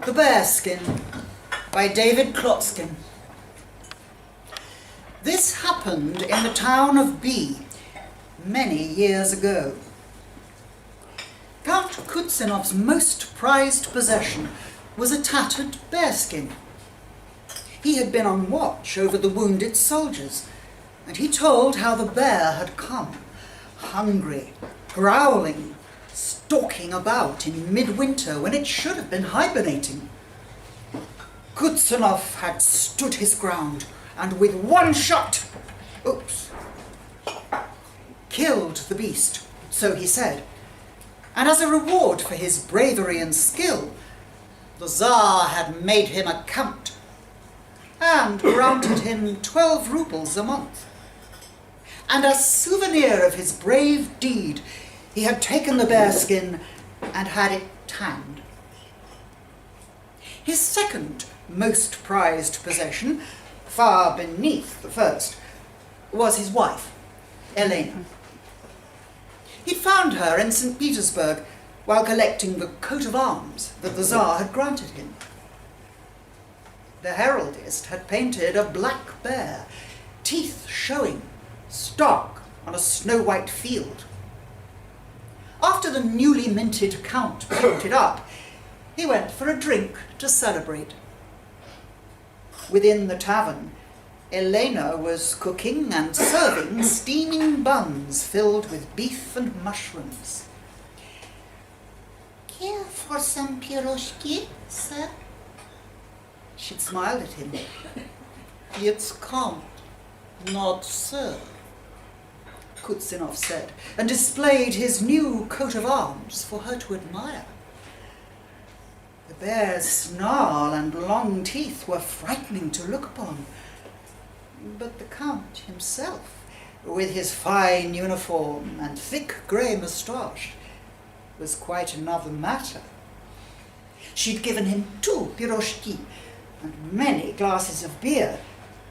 The Bearskin by David Klotzkin. This happened in the town of B many years ago. Count Kutsinov's most prized possession was a tattered bearskin. He had been on watch over the wounded soldiers, and he told how the bear had come, hungry, growling, stalking about in midwinter when it should have been hibernating. Kutsinov had stood his ground and with one shot, killed the beast, so he said, and as a reward for his bravery and skill, the Tsar had made him a count and granted him 12 rubles a month. And as souvenir of his brave deed, he had taken the bearskin and had it tanned. His second most prized possession, far beneath the first, was his wife, Elena. He found her in St. Petersburg while collecting the coat of arms that the Tsar had granted him. The heraldist had painted a black bear, teeth showing, stark on a snow-white field. After the newly minted count picked it up, he went for a drink to celebrate. Within the tavern, Elena was cooking and serving steaming buns filled with beef and mushrooms. "Care for some piroshki, sir?" She smiled at him. "It's count, not sir," Kutsinov said, and displayed his new coat of arms for her to admire. The bear's snarl and long teeth were frightening to look upon, but the Count himself, with his fine uniform and thick grey moustache, was quite another matter. She'd given him 2 piroshki and many glasses of beer,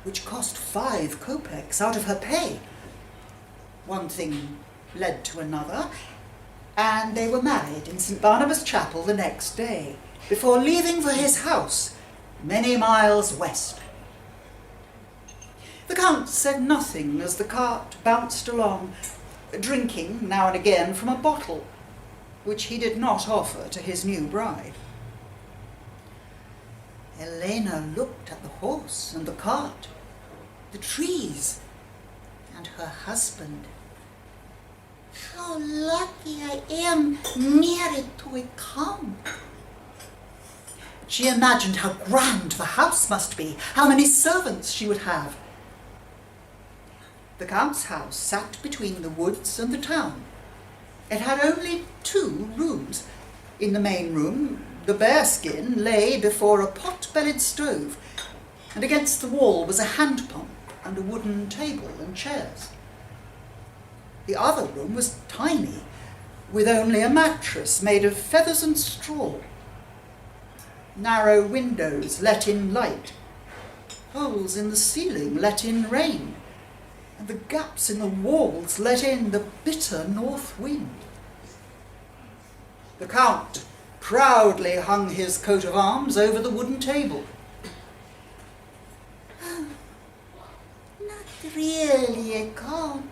which cost 5 kopecks out of her pay. One thing led to another, and they were married in St. Barnabas Chapel the next day, before leaving for his house many miles west. The Count said nothing as the cart bounced along, drinking now and again from a bottle, which he did not offer to his new bride. Elena looked at the horse and the cart, the trees, and her husband. "How lucky I am married to a count." She imagined how grand the house must be, how many servants she would have. The Count's house sat between the woods and the town. It had only 2 rooms. In the main room, the bearskin lay before a pot-bellied stove, and against the wall was a hand pump and a wooden table and chairs. The other room was tiny, with only a mattress made of feathers and straw. Narrow windows let in light, holes in the ceiling let in rain, and the gaps in the walls let in the bitter north wind. The Count proudly hung his coat of arms over the wooden table. "Oh, not really a count,"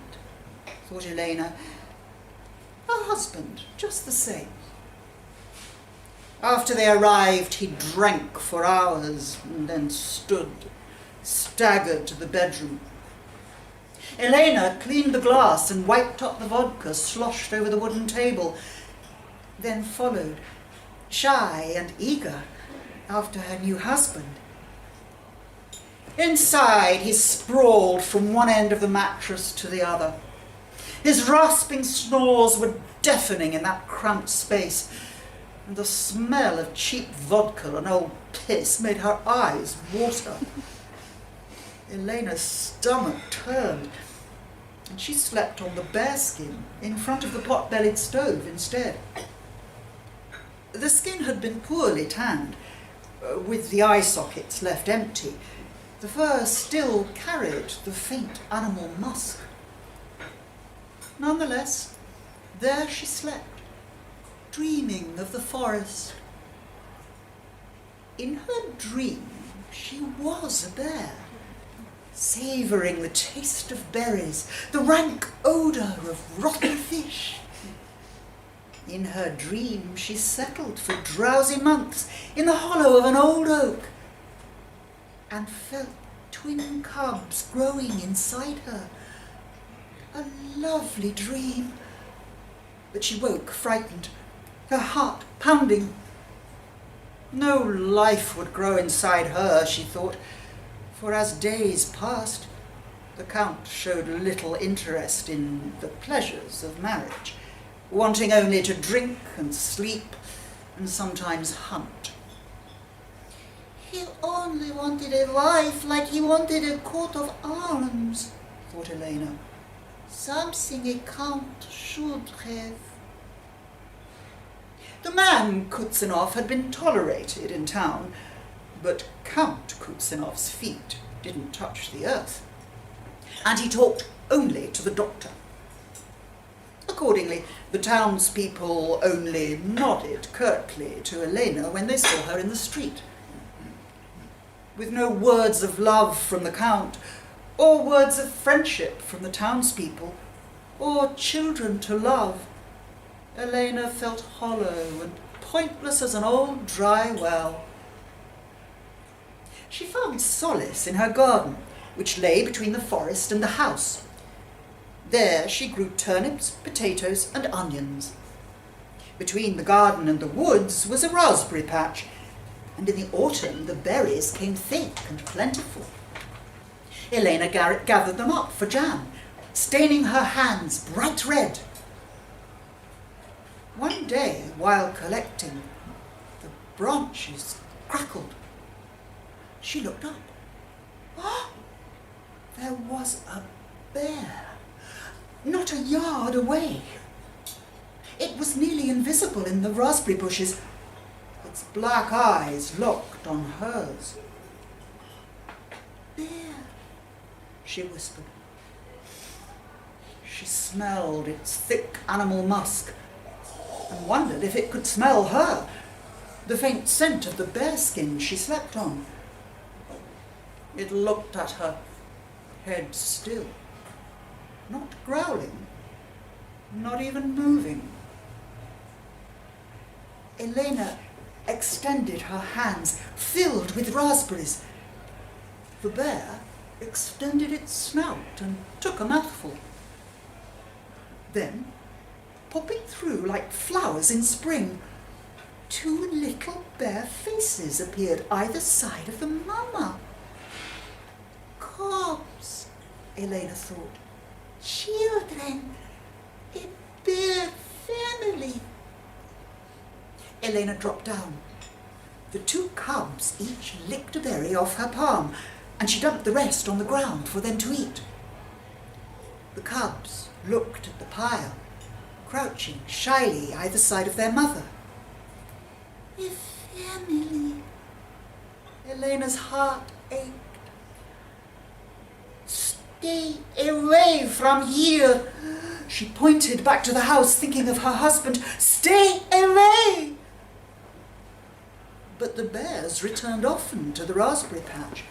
thought Elena. "A husband, just the same." After they arrived, he drank for hours and then staggered to the bedroom. Elena cleaned the glass and wiped up the vodka sloshed over the wooden table, then followed, shy and eager, after her new husband. Inside, he sprawled from one end of the mattress to the other. His rasping snores were deafening in that cramped space, and the smell of cheap vodka and old piss made her eyes water. Elena's stomach turned, and she slept on the bearskin in front of the pot-bellied stove instead. The skin had been poorly tanned, with the eye sockets left empty. The fur still carried the faint animal musk. Nonetheless, there she slept, dreaming of the forest. In her dream, she was a bear, savouring the taste of berries, the rank odour of rotten fish. In her dream, she settled for drowsy months in the hollow of an old oak and felt twin cubs growing inside her. A lovely dream. But she woke frightened, her heart pounding. No life would grow inside her, she thought, for as days passed, the Count showed little interest in the pleasures of marriage, wanting only to drink and sleep and sometimes hunt. He only wanted a wife like he wanted a coat of arms, thought Elena. Something a count should have. The man Kutsinov had been tolerated in town, but Count Kutsinov's feet didn't touch the earth, and he talked only to the doctor. Accordingly, the townspeople only nodded curtly to Elena when they saw her in the street. With no words of love from the Count, or words of friendship from the townspeople, or children to love, Elena felt hollow and pointless as an old dry well. She found solace in her garden, which lay between the forest and the house. There she grew turnips, potatoes, and onions. Between the garden and the woods was a raspberry patch, and in the autumn the berries came thick and plentiful. Elena gathered them up for jam, staining her hands bright red. One day, while collecting, the branches crackled. She looked up. Oh, there was a bear, not a yard away. It was nearly invisible in the raspberry bushes, its black eyes locked on hers. Bear, she whispered. She smelled its thick animal musk and wondered if it could smell her, the faint scent of the bearskin she slept on. It looked at her, head still, not growling, not even moving. Elena extended her hands, filled with raspberries. The bear extended its snout and took a mouthful. Then, popping through like flowers in spring, two little bare faces appeared either side of the mama. Cubs, Elena thought. Children, a bear family. Elena dropped down. The two cubs each licked a berry off her palm, and she dumped the rest on the ground for them to eat. The cubs looked at the pile, crouching shyly either side of their mother. A family. Elena's heart ached. Stay away from here. She pointed back to the house, thinking of her husband. Stay away! But the bears returned often to the raspberry patch,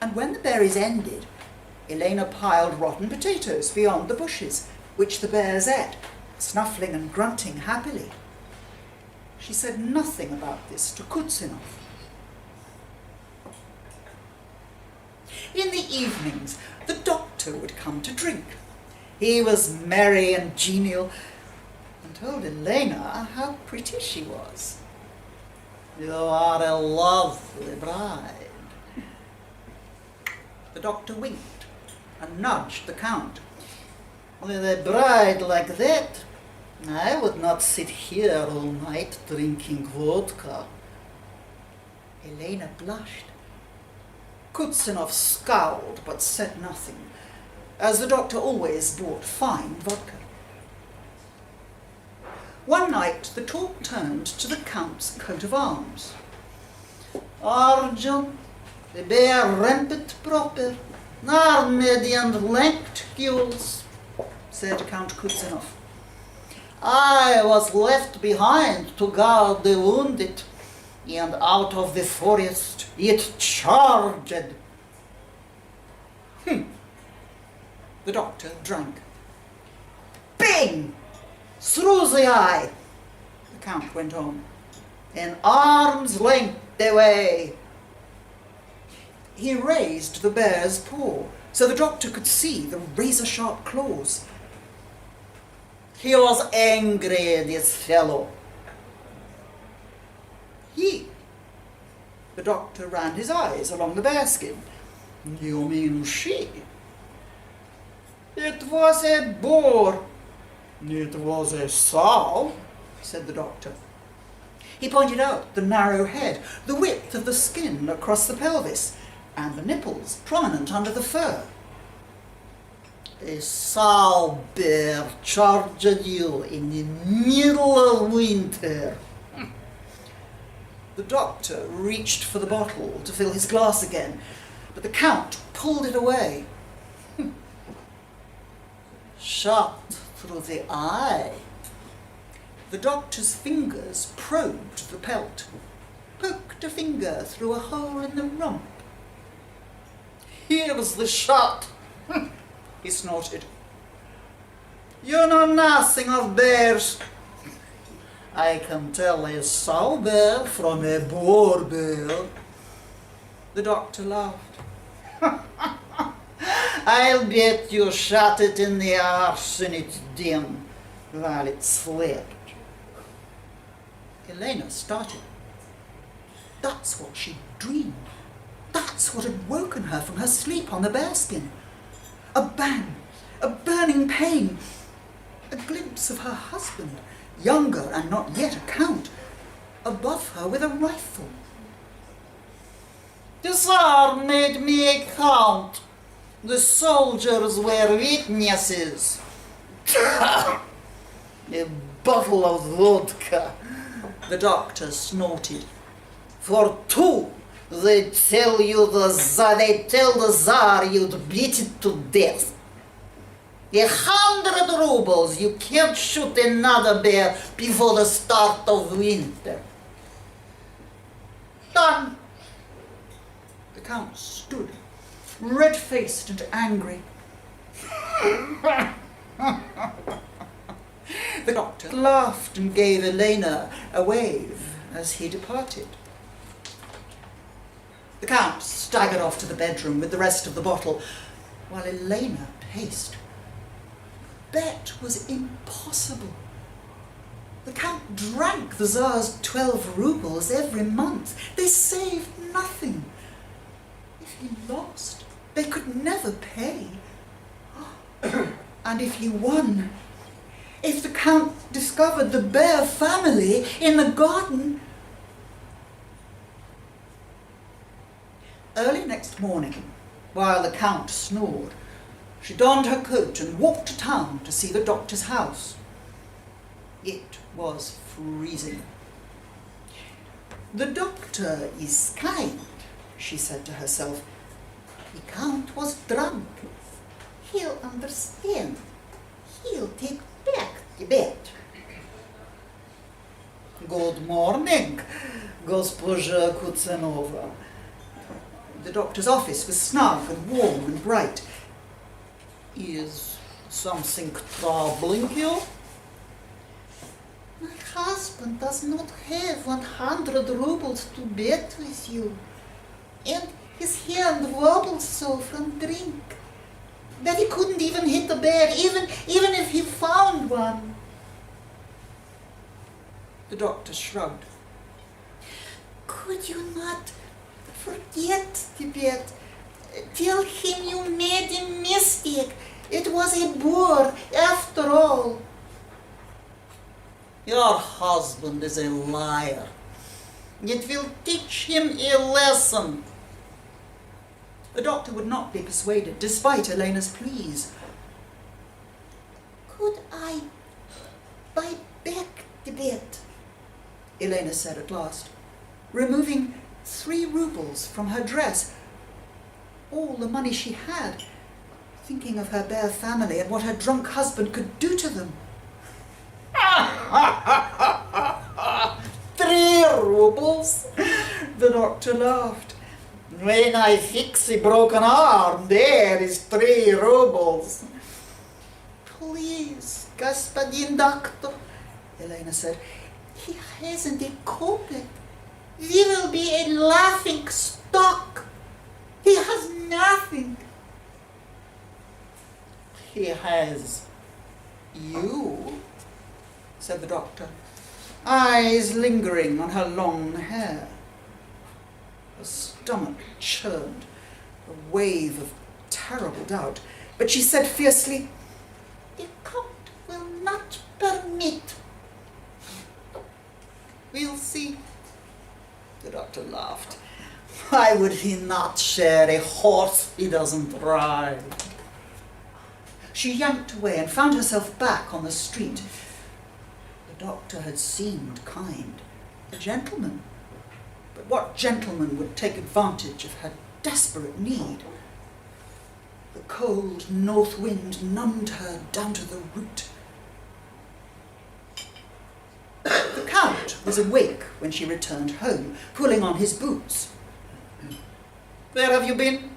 and when the berries ended, Elena piled rotten potatoes beyond the bushes, which the bears ate, snuffling and grunting happily. She said nothing about this to Kutsinov. In the evenings, the doctor would come to drink. He was merry and genial, and told Elena how pretty she was. You are a lovely bride. The doctor winked and nudged the Count. With a bride like that, I would not sit here all night drinking vodka. Elena blushed. Kutsinov scowled but said nothing, as the doctor always bought fine vodka. One night the talk turned to the Count's coat of arms. Argent, the bear rampant proper, armed lanked gules, said Count Kutsinov. I was left behind to guard the wounded, and out of the forest it charged. The doctor drank. Bang! Through the eye. The Count went on. An arm's length away. He raised the bear's paw so the doctor could see the razor-sharp claws. He was angry, this fellow. The doctor ran his eyes along the bearskin. You mean she? It was a boar. It was a sow, said the doctor. He pointed out the narrow head, the width of the skin across the pelvis, and the nipples prominent under the fur. A sow bear charged you in the middle of winter. The doctor reached for the bottle to fill his glass again, but the Count pulled it away. Shot through the eye. The doctor's fingers probed the pelt, poked a finger through a hole in the rump. Here's the shot, he snorted. You know nothing of bears. I can tell a sow bear from a boar bear. The doctor laughed. I'll bet you shot it in the arse in its den while it slept. Elena started. That's what she'd dreamed. That's what had woken her from her sleep on the bearskin. A bang, a burning pain, a glimpse of her husband, younger and not yet a count, above her with a rifle. The Tsar made me a count. The soldiers were witnesses. A bottle of vodka, the doctor snorted. For two, they tell the Tsar you'd beat it to death. 100 rubles, you can't shoot another bear before the start of winter. Done. The Count stood, red-faced and angry. The doctor laughed and gave Elena a wave as he departed. The Count staggered off to the bedroom with the rest of the bottle, while Elena paced. Bet was impossible. The Count drank the Tsar's 12 rubles every month. They saved nothing. If he lost, they could never pay. And if he won, if the Count discovered the bear family in the garden... Early next morning, while the Count snored, she donned her coat and walked to town to see the doctor's house. It was freezing. The doctor is kind, she said to herself. The Count was drunk. He'll understand. He'll take back the bet. Good morning, Госпожа Kutsanova. The doctor's office was snug and warm and bright. Is something troubling you? My husband does not have 100 rubles to bet with you, and his hand wobbles so from drink that he couldn't even hit the bear, even if he found one. The doctor shrugged. Could you not forget the bet? Tell him you made a mistake. It was a boar after all. Your husband is a liar. It will teach him a lesson. The doctor would not be persuaded, despite Elena's pleas. Could I buy back the bet? Elena said at last, removing 3 rubles from her dress, all the money she had, thinking of her bear family and what her drunk husband could do to them. 3 rubles? The doctor laughed. When I fix a broken arm, there is 3 rubles. Please, господин doctor, Elena said. He hasn't a kopeck. We will be a laughing stock. He has nothing. He has you, said the doctor, eyes lingering on her long hair. Her stomach churned, a wave of terrible doubt, but she said fiercely, the Count will not permit. We'll see. The doctor laughed. Why would he not share a horse he doesn't ride? She yanked away and found herself back on the street. The doctor had seemed kind, a gentleman. But what gentleman would take advantage of her desperate need? The cold north wind numbed her down to the root. The Count was awake when she returned home, pulling on his boots. Where have you been?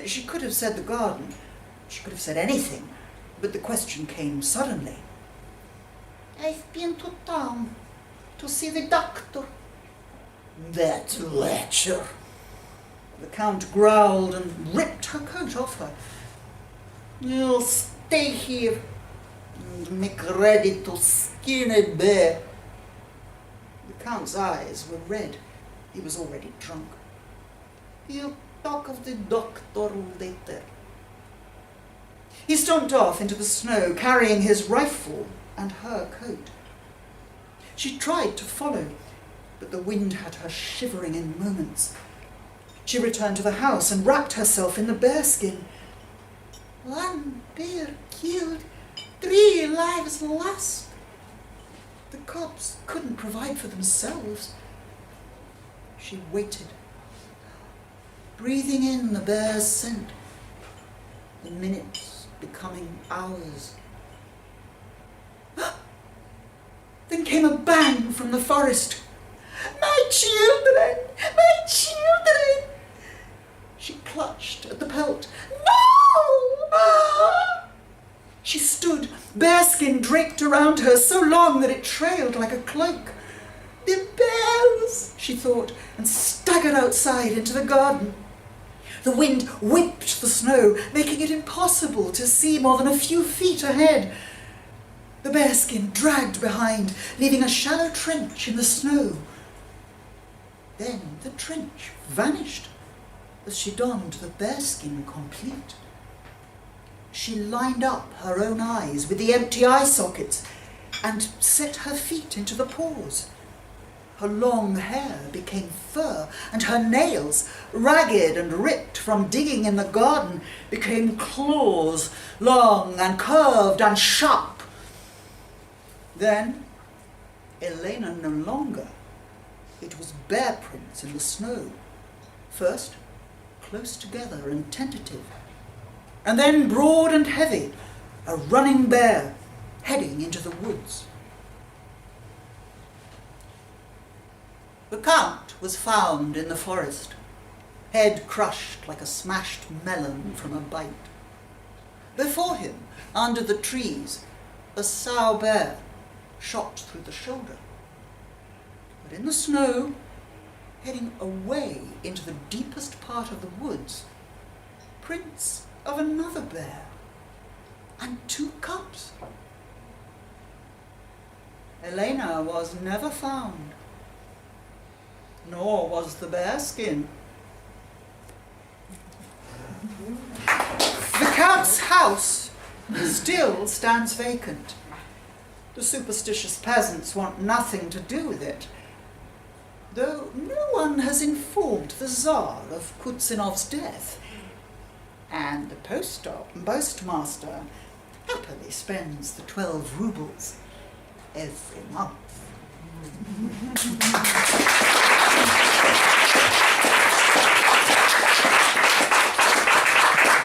She could have said the garden. She could have said anything, but the question came suddenly. I've been to town to see the doctor. That lecher. The Count growled and ripped her coat off her. You'll stay here and make ready to skin a bear. The Count's eyes were red. He was already drunk. He'll talk of the doctor later. He stomped off into the snow, carrying his rifle and her coat. She tried to follow, but the wind had her shivering in moments. She returned to the house and wrapped herself in the bearskin. 1 bear killed, 3 lives lost. The cubs couldn't provide for themselves. She waited, breathing in the bear's scent, the minutes becoming hours. Then came a bang from the forest. My children! My children! She clutched at the pelt. No! She stood, bearskin draped around her, so long that it trailed like a cloak. The bears, she thought, and staggered outside into the garden. The wind whipped the snow, making it impossible to see more than a few feet ahead. The bearskin dragged behind, leaving a shallow trench in the snow. Then the trench vanished as she donned the bearskin complete. She lined up her own eyes with the empty eye sockets and set her feet into the paws. Her long hair became fur, and her nails, ragged and ripped from digging in the garden, became claws, long and curved and sharp. Then, Elena no longer. It was bear prints in the snow. First, close together and tentative, and then broad and heavy, a running bear heading into the woods. The Count was found in the forest, head crushed like a smashed melon from a bite. Before him, under the trees, a sow bear shot through the shoulder. But in the snow, heading away into the deepest part of the woods, prints of another bear and 2 cubs. Elena was never found, nor was the bearskin. The Count's house still stands vacant. The superstitious peasants want nothing to do with it, though no one has informed the Tsar of Kutsinov's death, and the postmaster happily spends the 12 rubles every month.